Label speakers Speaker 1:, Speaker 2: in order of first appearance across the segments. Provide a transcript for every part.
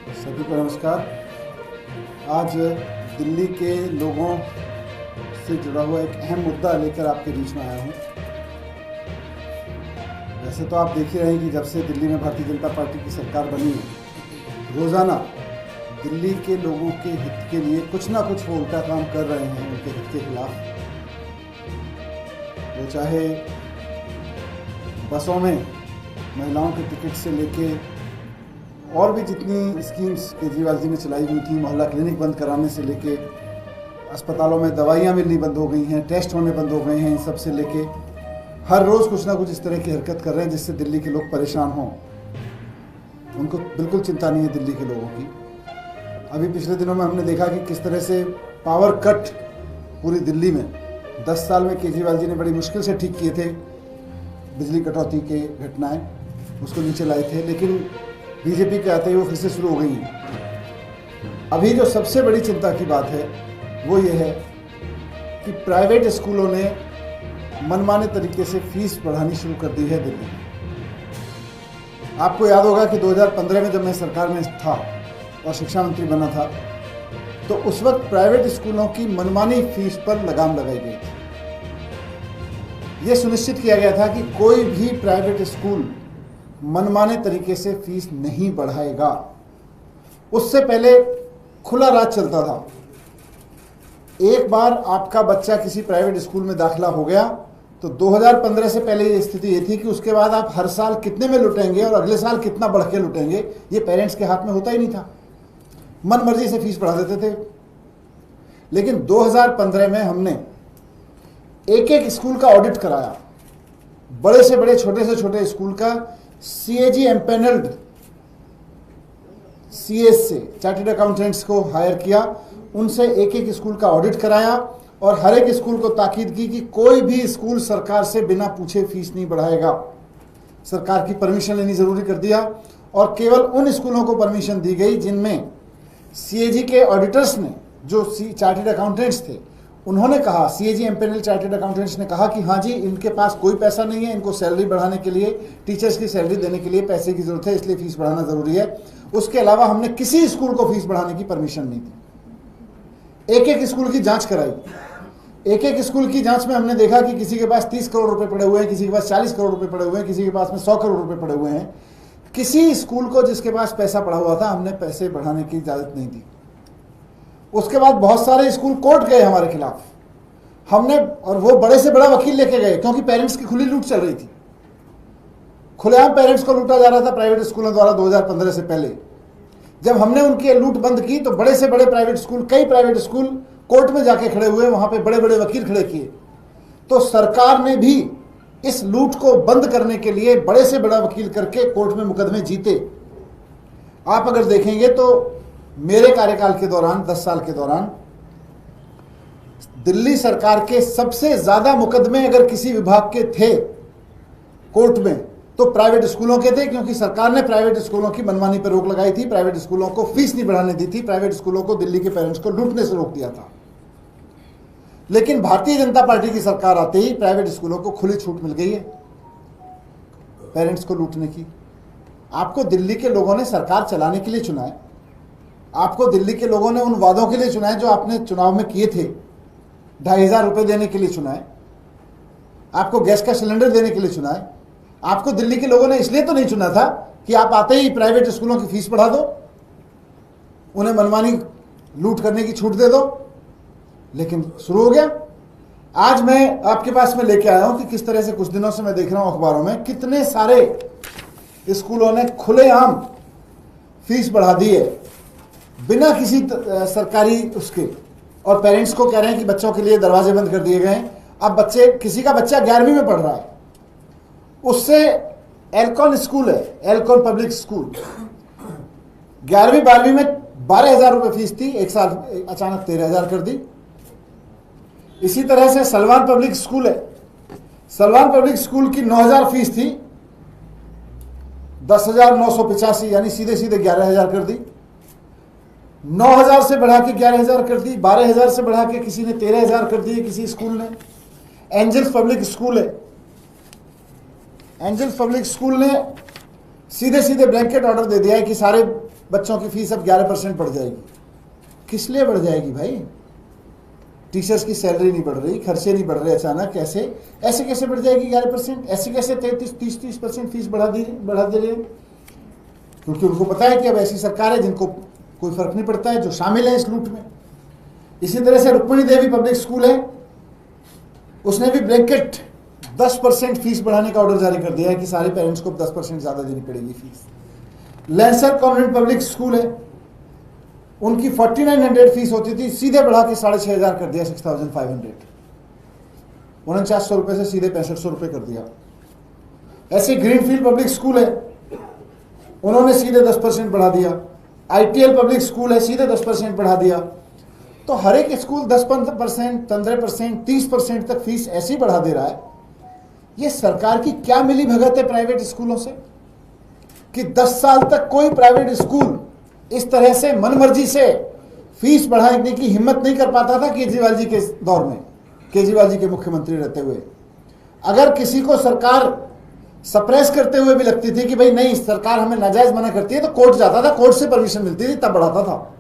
Speaker 1: सभी को नमस्कार। आज दिल्ली के लोगों से जुड़ा हुआ एक अहम मुद्दा लेकर आपके बीच में आया हूँ। वैसे तो आप देख ही रहे हैं कि जब से दिल्ली में भारतीय जनता पार्टी की सरकार बनी है, रोज़ाना दिल्ली के लोगों के हित के लिए कुछ ना कुछ वो उल्टा काम कर रहे हैं उनके हित के खिलाफ। वो चाहे बसों में महिलाओं के टिकट से लेके और भी जितनी स्कीम्स केजरीवाल जी ने चलाई हुई थी, मोहल्ला क्लिनिक बंद कराने से लेके अस्पतालों में दवाइयाँ मिलनी बंद हो गई हैं, टेस्ट होने बंद हो गए हैं, इन सब से लेके हर रोज़ कुछ ना कुछ इस तरह की हरकत कर रहे हैं जिससे दिल्ली के लोग परेशान हों। उनको बिल्कुल चिंता नहीं है दिल्ली के लोगों की। अभी पिछले दिनों में हमने देखा कि किस तरह से पावर कट पूरी दिल्ली में 10 साल में केजरीवाल जी ने बड़ी मुश्किल से ठीक किए थे। बिजली कटौती के घटनाएं उसको नीचे लाए थे, लेकिन बीजेपी के आते ही वो फिर से शुरू हो गई हैं। अभी जो सबसे बड़ी चिंता की बात है वो ये है कि प्राइवेट स्कूलों ने मनमाने तरीके से फीस बढ़ानी शुरू कर दी है दिल्ली में। आपको याद होगा कि 2015 में जब मैं सरकार में था और शिक्षा मंत्री बना था, तो उस वक्त प्राइवेट स्कूलों की मनमानी फीस पर लगाम लगाई गई थी। ये सुनिश्चित किया गया था कि कोई भी प्राइवेट स्कूल मनमाने तरीके से फीस नहीं बढ़ाएगा। उससे पहले खुला राज चलता था। एक बार आपका बच्चा किसी प्राइवेट स्कूल में दाखिला हो गया तो 2015 से पहले ये स्थिति ये थी कि उसके बाद आप हर साल कितने में लुटेंगे और अगले साल कितना बढ़ के लुटेंगे, ये पेरेंट्स के हाथ में होता ही नहीं था। मन मर्जी से फीस बढ़ा देते थे। लेकिन 2015 में हमने एक एक स्कूल का ऑडिट कराया, बड़े से बड़े छोटे से छोटे स्कूल का CAG एम्पेनल्ड CS से चार्टर्ड अकाउंटेंट्स को हायर किया, उनसे एक एक स्कूल का ऑडिट कराया और हर एक स्कूल को ताकीद की कि कोई भी स्कूल सरकार से बिना पूछे फीस नहीं बढ़ाएगा। सरकार की परमिशन लेनी जरूरी कर दिया और केवल उन स्कूलों को परमिशन दी गई जिनमें CAG के ऑडिटर्स ने, जो चार्टर्ड अकाउंटेंट्स थे, उन्होंने कहा, CAG एम्पेनल चार्टर्ड अकाउंटेंट्स ने कहा कि हाँ जी, इनके पास कोई पैसा नहीं है, इनको सैलरी बढ़ाने के लिए, टीचर्स की सैलरी देने के लिए पैसे की जरूरत है, इसलिए फीस बढ़ाना जरूरी है। उसके अलावा हमने किसी स्कूल को फीस बढ़ाने की परमिशन नहीं दी। एक एक स्कूल की जांच कराई। एक एक स्कूल की जांच में हमने देखा कि किसी के पास 30 करोड़ रुपए पड़े हुए हैं, किसी के पास 40 करोड़ रुपए पड़े हुए हैं, किसी के पास में 100 करोड़ रुपए पड़े हुए हैं। किसी स्कूल को जिसके पास पैसा पड़ा हुआ था, हमने पैसे बढ़ाने की इजाजत नहीं दी। उसके बाद बहुत सारे स्कूल कोर्ट गए हमारे खिलाफ। हमने, और वो बड़े से बड़ा वकील लेके गए, क्योंकि पेरेंट्स की खुली लूट चल रही थी। खुलेआम पेरेंट्स को लूटा जा रहा था प्राइवेट स्कूलों द्वारा 2015 से पहले। जब हमने उनकी लूट बंद की तो बड़े से बड़े प्राइवेट स्कूल, कई प्राइवेट स्कूल कोर्ट में जाके खड़े हुए, वहां पे बड़े बड़े वकील खड़े किए। तो सरकार ने भी इस लूट को बंद करने के लिए बड़े से बड़ा वकील करके कोर्ट में मुकदमे जीते। आप अगर देखेंगे तो मेरे कार्यकाल के दौरान, 10 साल के दौरान, दिल्ली सरकार के सबसे ज्यादा मुकदमे अगर किसी विभाग के थे कोर्ट में तो प्राइवेट स्कूलों के थे, क्योंकि सरकार ने प्राइवेट स्कूलों की मनमानी पर रोक लगाई थी, प्राइवेट स्कूलों को फीस नहीं बढ़ाने दी थी, प्राइवेट स्कूलों को दिल्ली के पेरेंट्स को लूटने से रोक दिया था। लेकिन भारतीय जनता पार्टी की सरकार आते ही प्राइवेट स्कूलों को खुली छूट मिल गई है पेरेंट्स को लूटने की। आपको दिल्ली के लोगों ने सरकार चलाने के लिए चुना है, आपको दिल्ली के लोगों ने उन वादों के लिए चुना है जो आपने चुनाव में किए थे। 2,500 रुपए देने के लिए चुना है, आपको गैस का सिलेंडर देने के लिए चुना है। आपको दिल्ली के लोगों ने इसलिए तो नहीं चुना था कि आप आते ही प्राइवेट स्कूलों की फीस बढ़ा दो, उन्हें मनमानी लूट करने की छूट दे दो। लेकिन शुरू हो गया। आज मैं आपके पास में लेके आया हूं कि किस तरह से कुछ दिनों से मैं देख रहा हूं अखबारों में कितने सारे स्कूलों ने खुलेआम फीस बढ़ा दी है बिना किसी सरकारी उसके, और पेरेंट्स को कह रहे हैं कि बच्चों के लिए दरवाजे बंद कर दिए गए हैं। अब किसी का बच्चा 11वीं में पढ़ रहा है, उससे एल्कॉन स्कूल है, एल्कॉन पब्लिक स्कूल, 11वीं 12वीं में 12,000 रुपये फीस थी, एक साल अचानक 13,000 कर दी। इसी तरह से सलमान पब्लिक स्कूल है, सलमान पब्लिक स्कूल की 9,000 फीस थी, 10,985 यानी सीधे सीधे 11,000 कर दी। 9,000 से बढ़ा के 11,000 कर दी, 12,000 से बढ़ा के किसी ने 13,000 कर दिए किसी स्कूल ने। एंजल्स पब्लिक स्कूल है, एंजल्स पब्लिक स्कूल ने सीधे सीधे ब्लैंकेट ऑर्डर दे दिया है कि सारे बच्चों की फीस अब 11% बढ़ जाएगी। किस लिए बढ़ जाएगी भाई? टीचर्स की सैलरी नहीं बढ़ रही, खर्चे नहीं बढ़ रहे अचानक, ऐसे कैसे बढ़ जाएगी 11%? ऐसे कैसे 30% फीस बढ़ा दे रहे हैं? क्योंकि उनको पता है कि अब ऐसी सरकार है जिनको कोई फर्क नहीं पड़ता है, जो शामिल है इस लूट में। इसी तरह से रुक्मिणी देवी पब्लिक स्कूल है, उसने भी ब्लैंकेट 10% फीस बढ़ाने का ऑर्डर जारी कर दिया है कि सारे पेरेंट्स को 10% ज्यादा देनी पड़ेगी fees. Lancer convent public school है, उनकी 4900 फीस होती थी, सीधे बढ़ा के 6500 कर दिया, 6500, 4900 रुपए से सीधे 6500 रुपए कर दिया। ऐसे ग्रीनफील्ड पब्लिक स्कूल है, उन्होंने सीधे 10% बढ़ा दिया। आईटीएल पब्लिक स्कूल है, सीधे 10% बढ़ा दिया। तो हर एक स्कूल 10%, 15%, 30% तक फीस ऐसी बढ़ा दे रहा है। ये सरकार की क्या मिली भगत है प्राइवेट स्कूलों से कि 10 साल तक कोई प्राइवेट स्कूल इस तरह से मनमर्जी से फीस बढ़ाने की हिम्मत नहीं कर पाता था केजरीवाल जी के दौर में, केजरीवाल जी के मुख्यमंत्री रहते हुए। अगर किसी को सरकार सप्रेस करते हुए भी लगती थी कि भाई नहीं सरकार हमें नाजायज मना करती है, तो कोर्ट जाता था, कोर्ट से परमिशन मिलती थी, तब बढ़ाता था।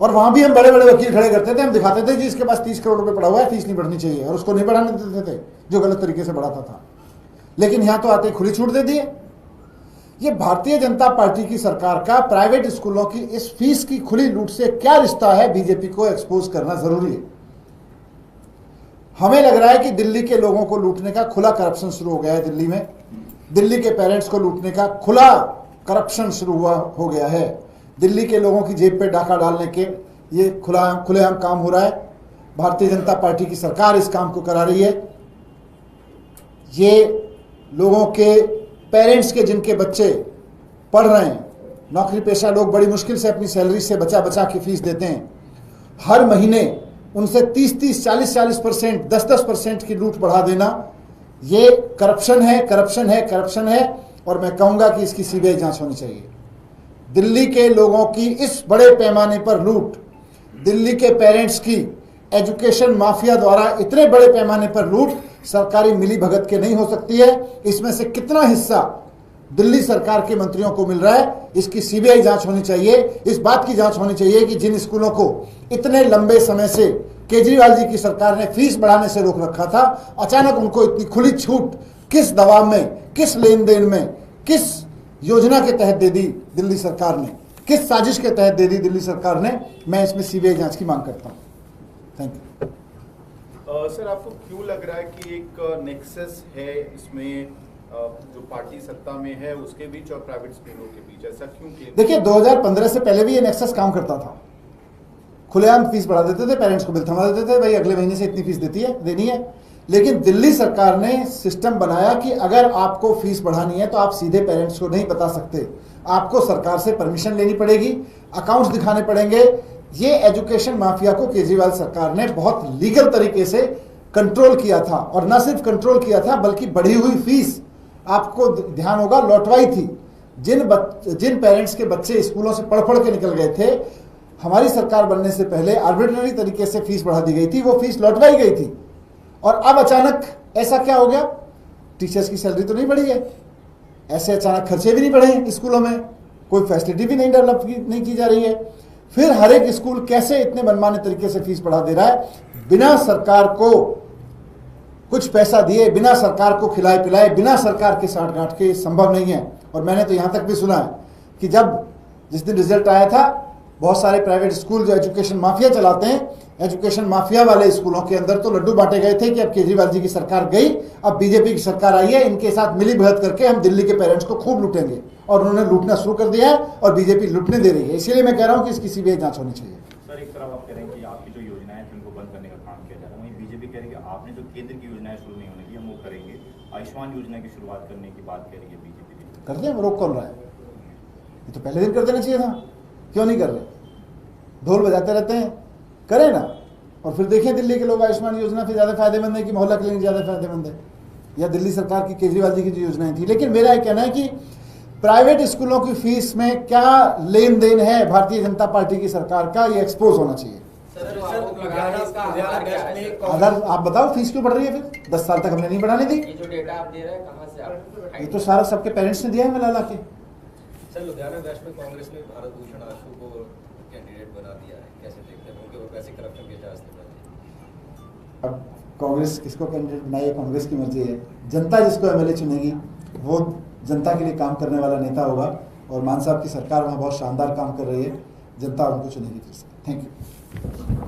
Speaker 1: और वहां भी हम बड़े बड़े वकील खड़े करते थे, हम दिखाते थे जी इसके पास 30 करोड़ रुपए पड़ा हुआ है, फीस नहीं बढ़नी चाहिए, और उसको नहीं बढ़ाने देते थे जो गलत तरीके से बढ़ाता था। लेकिन यहां तो आते खुली छूट दे दिए। ये भारतीय जनता पार्टी की सरकार का प्राइवेट स्कूलों की इस फीस की खुली लूट से क्या रिश्ता है, बीजेपी को एक्सपोज करना जरूरी है। हमें लग रहा है कि दिल्ली के लोगों को लूटने का खुला करप्शन शुरू हो गया है। दिल्ली में दिल्ली के पेरेंट्स को लूटने का खुला करप्शन शुरू हो गया है। दिल्ली के लोगों की जेब पे डाका डालने के ये खुलेआम काम हो रहा है। भारतीय जनता पार्टी की सरकार इस काम को करा रही है। ये लोगों के पेरेंट्स के जिनके बच्चे पढ़ रहे हैं, नौकरी पेशा लोग बड़ी मुश्किल से अपनी सैलरी से बचा बचा के फीस देते हैं, हर महीने उनसे 30-30, 40-40%, 10-10% की लूट बढ़ा देना, ये करप्शन है, करप्शन है, करप्शन है। और मैं कहूंगा कि इसकी सीबीआई जांच होनी चाहिए। दिल्ली के लोगों की इस बड़े पैमाने पर लूट, दिल्ली के पेरेंट्स की एजुकेशन माफिया द्वारा इतने बड़े पैमाने पर लूट सरकारी मिली भगत के नहीं हो सकती है। इसमें से कितना हिस्सा दिल्ली सरकार के मंत्रियों को मिल रहा है, इसकी सीबीआई जांच होनी चाहिए। इस बात की जांच होनी चाहिए कि जिन स्कूलों को इतने लंबे समय से केजरीवाल जी की सरकार ने फीस बढ़ाने से रोक रखा था, अचानक उनको इतनी खुली छूट किस दबाव में, किस लेन देन में, किस योजना के तहत दे दी दिल्ली सरकार ने, किस साजिश के तहत दे दी दिल्ली सरकार ने। मैं इसमें सीबीआई जांच की मांग करता हूं। Thank you.
Speaker 2: सर, आपको क्यों लग रहा है कि एक नेक्सस है इसमें जो पार्टी सत्ता में है उसके बीच और प्राइवेट स्कूलों के बीच, ऐसा क्यों?
Speaker 1: देखिए 2015 से पहले भी ये नेक्सस काम करता था। खुलेआम फीस बढ़ा देते थे, पेरेंट्स को बिल थमा देते थे, भाई अगले महीने से इतनी फीस देनी है। लेकिन दिल्ली सरकार ने सिस्टम बनाया कि अगर आपको फीस बढ़ानी है तो आप सीधे पेरेंट्स को नहीं बता सकते, आपको सरकार से परमिशन लेनी पड़ेगी, अकाउंट्स दिखाने पड़ेंगे। ये एजुकेशन माफिया को केजरीवाल सरकार ने बहुत लीगल तरीके से कंट्रोल किया था, और न सिर्फ कंट्रोल किया था बल्कि बढ़ी हुई फीस, आपको ध्यान होगा, लौटवाई थी। जिन पेरेंट्स के बच्चे स्कूलों से पढ़ के निकल गए थे, हमारी सरकार बनने से पहले आर्बिट्ररी तरीके से फीस बढ़ा दी गई थी, वो फीस लौटवाई गई थी। और अब अचानक ऐसा क्या हो गया? टीचर्स की सैलरी तो नहीं बढ़ी है, ऐसे अचानक खर्चे भी नहीं बढ़े स्कूलों में, कोई फैसिलिटी भी नहीं डेवलप नहीं की जा रही है। फिर हर एक स्कूल कैसे इतने मनमाने तरीके से फीस बढ़ा दे रहा है, बिना सरकार को कुछ पैसा दिए, बिना सरकार को खिलाए पिलाए, बिना सरकार के साठ गांठ के, संभव नहीं है। और मैंने तो यहां तक भी सुना है कि जिस दिन रिजल्ट आया था, बहुत सारे प्राइवेट स्कूल जो एजुकेशन माफिया चलाते हैं, एजुकेशन माफिया वाले स्कूलों के अंदर तो लड्डू बांटे गए थे कि अब केजरीवाल जी की सरकार गई, अब बीजेपी की सरकार आई है, इनके साथ मिली भगत करके हम दिल्ली के पेरेंट्स को खूब लूटेंगे। और उन्होंने लूटना शुरू कर दिया है और बीजेपी लूटने दे रही है। इसीलिए मैं कह रहा हूं कि इसकी सीबीआई जांच होनी चाहिए।
Speaker 3: सर, एक तरफ आप कह रहे हैं कि आपकी जो योजनाएं थी उनको बंद करने का काम किया जा रहा है, वहीं बीजेपी कह रही है कि आपने जो केंद्र की योजनाएं शुरू नहीं होने दी हम वो करेंगे। आयुष्मान योजना की शुरुआत करने की बात कह रही है बीजेपी।
Speaker 1: कर दें, रोक कौन रहा है? ये तो पहले दिन कर देना चाहिए था, क्यों नहीं कर रहे? ढोल बजाते रहते हैं, करें ना। और फिर देखें दिल्ली के लोग आयुष्मान योजना फिर ज़्यादा फायदेमंद है कि मोहल्ला क्लिनिक ज़्यादा फायदेमंद है, या दिल्ली सरकार की केजरीवाल जी की जो योजनाएं थी। लेकिन मेरा यह कहना है कि प्राइवेट स्कूलों की फीस में क्या लेन देन है भारतीय जनता पार्टी की सरकार का, ये एक्सपोज होना चाहिए। अगर आप बताओ फीस क्यों बढ़ रही है? फिर 10 साल तक हमने नहीं बढ़ाने दी।
Speaker 4: ये जो डेटा आप दे रहे हैं कहां से आप?
Speaker 1: ये तो सारा सबके पेरेंट्स ने दिया है मिला ला के।
Speaker 4: सर लुधियाना वेस्ट में कांग्रेस ने भारत भूषण आशु को कैंडिडेट बना दिया है, कैसे देखते हैं? उनके ऊपर पैसे करप्शन के चार्ज थे।
Speaker 1: अब कांग्रेस किसको कैंडिडेट बनाई है, कांग्रेस की मर्जी है। जनता जिसको एमएलए चुनेगी वो जनता के लिए काम करने वाला नेता होगा, और मान साहब की सरकार वहाँ बहुत शानदार काम कर रही है, जनता उनको चुनेगी फिर से। Thank you.